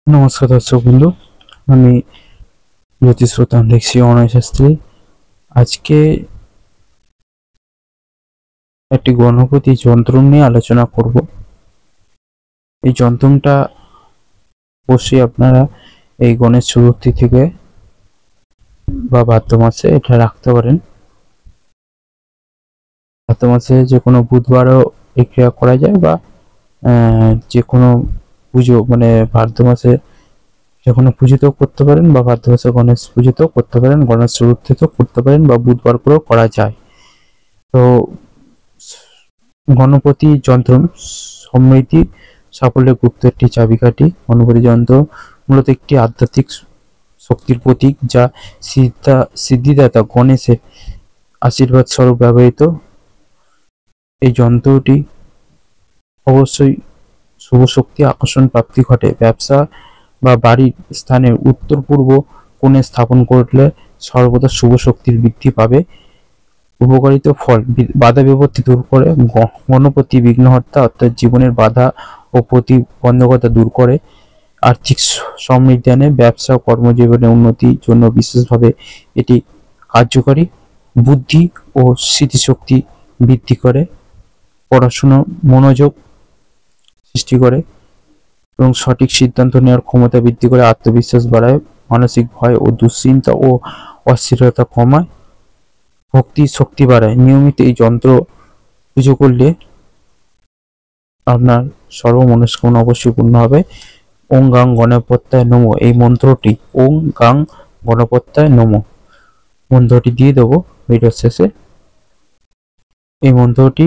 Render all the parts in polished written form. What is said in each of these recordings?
নমস্কার দর্শক বন্ধু, আমি জ্যোতিষতান্ত্রিক শ্রী অনয় শাস্ত্রী। আজকে একটি গণপতি যন্ত্র নিয়ে আলোচনা করব। এই যন্ত্রটা অবশ্যই আপনারা এই গণেশ চতুর্থী থেকে বা ভাদ্র মাসে এটা রাখতে পারেন। ভাদ্র মাসে যে কোনো বুধবারও এই ক্রিয়া করা যায়, বা যে কোনো পুজো মানে ভাদ্র মাসে যে কোনো পুজোতেও করতে পারেন, বা ভাদ্র মাসে গণেশ পুজোতেও করতে পারেন, গণেশ চতুর্থীতেও করতে পারেন, বা বুধবার করেও করা যায়। তো গণপতি যন্ত্র সমৃদ্ধি সাফল্যের গুপ্ত একটি চাবিকাঠি। গণপতি যন্ত্র মূলত একটি আধ্যাত্মিক শক্তির প্রতীক, যা সিদ্ধিদাতা গণেশের আশীর্বাদ স্বরূপ ব্যবহৃত। এই যন্ত্রটি অবশ্যই শুভ শক্তি আকর্ষণ প্রাপ্তি ঘটে। ব্যবসা বা বাড়ির স্থানের উত্তর পূর্ব কোণে স্থাপন করলে সর্বদা শুভ শক্তির বৃদ্ধি পাবে। উপকারিত ফল: বাধা বিপত্তি দূর করে। গণপতি বিঘ্নহর্তা, অর্থাৎ জীবনের বাধা ও প্রতিবন্ধকতা দূর করে। আর্থিক সমৃদ্ধি আনে। ব্যবসা ও কর্মজীবনে উন্নতির জন্য বিশেষভাবে এটি কার্যকরী। বুদ্ধি ও স্মৃতিশক্তি বৃদ্ধি করে। পড়াশোনা মনোযোগ সৃষ্টি করে এবং সঠিক সিদ্ধান্ত নেওয়ার ক্ষমতা বৃদ্ধি করে। আত্মবিশ্বাস বাড়ায়। মানসিক ভয় ও দুশ্চিন্তা ও অস্থিরতা কমায়। ভক্তি শক্তি বাড়ায়। নিয়মিত এই যন্ত্র পুজো করলে আপনার সর্বমনস্কামনা অবশ্যই পূর্ণ হবে। ওং গাং গণপত্যায় নমঃ, এই মন্ত্রটি ওং গাং গণপত্যায় নমঃ মন্ত্রটি দিয়ে দেবো ভিডিওর শেষে। এই মন্ত্রটি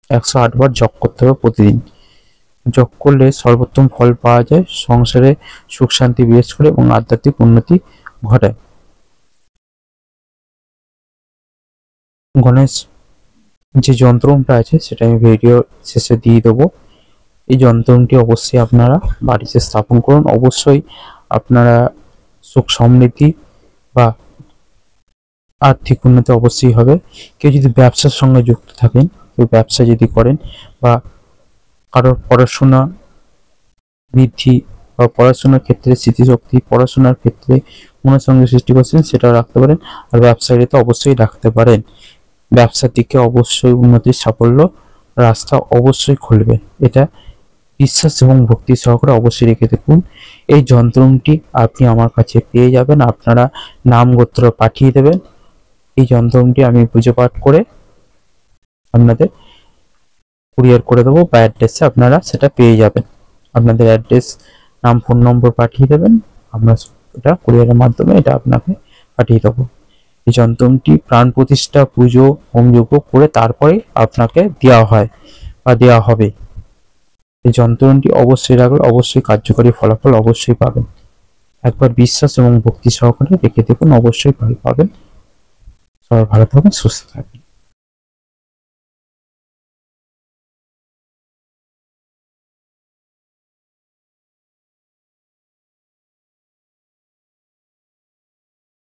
108 বার জপ করতে হবে প্রতিদিন। জপ করলে সর্বোত্তম ফল পাওয়া যায়, সংসারে সুখ শান্তি বিরাজ করে এবং আধ্যাত্মিক উন্নতি ঘটায়। গণেশ যে যন্ত্রটা আছে সেটা আমি ভিডিও শেষে দিয়ে দেবো। এই যন্ত্রটি অবশ্যই আপনারা বাড়িতে স্থাপন করুন। অবশ্যই আপনারা সুখ সমৃদ্ধি বা আর্থিক উন্নতি অবশ্যই হবে। কেউ যদি ব্যবসার সঙ্গে যুক্ত থাকেন, কেউ ব্যবসা যদি করেন, বা কারোর পড়াশোনা বৃদ্ধি বা পড়াশোনার ক্ষেত্রে স্মৃতিশক্তি, পড়াশোনার ক্ষেত্রে মনোসংযোগ সৃষ্টি করছেন, সেটাও রাখতে পারেন। আর ব্যবসায়ী তো অবশ্যই রাখতে পারেন। ব্যবসার দিকে অবশ্যই উন্নতির সাফল্য রাস্তা অবশ্যই খুলবে। এটা বিশ্বাস এবং ভক্তি সহকারে অবশ্যই রেখে দেখুন। এই যন্ত্রটি আপনি আমার কাছে পেয়ে যাবেন। আপনারা নাম গোত্র পাঠিয়ে দেবেন। এই যন্ত্রটি আমি পুজো পাঠ করে আপনাদের কুরিয়ার করে দেবো, বা অ্যাড্রেসে আপনারা সেটা পেয়ে যাবেন। আপনাদের অ্যাড্রেস, নাম, ফোন নম্বর পাঠিয়ে দেবেন। আমরা এটা কুরিয়ারের মাধ্যমে এটা আপনাকে পাঠিয়ে দেবো। এই যন্ত্রটি প্রাণ প্রতিষ্ঠা, পুজো, হোমযজ্ঞ করে তারপরে আপনাকে দেওয়া হয় বা দেওয়া হবে। এই যন্ত্রটি অবশ্যই রাখলে অবশ্যই কার্যকরী ফলাফল অবশ্যই পাবেন। একবার বিশ্বাস এবং ভক্তি সহকারে রেখে দেখুন, অবশ্যই ভালো পাবেন। সবাই ভালো থাকবেন, সুস্থ থাকবেন।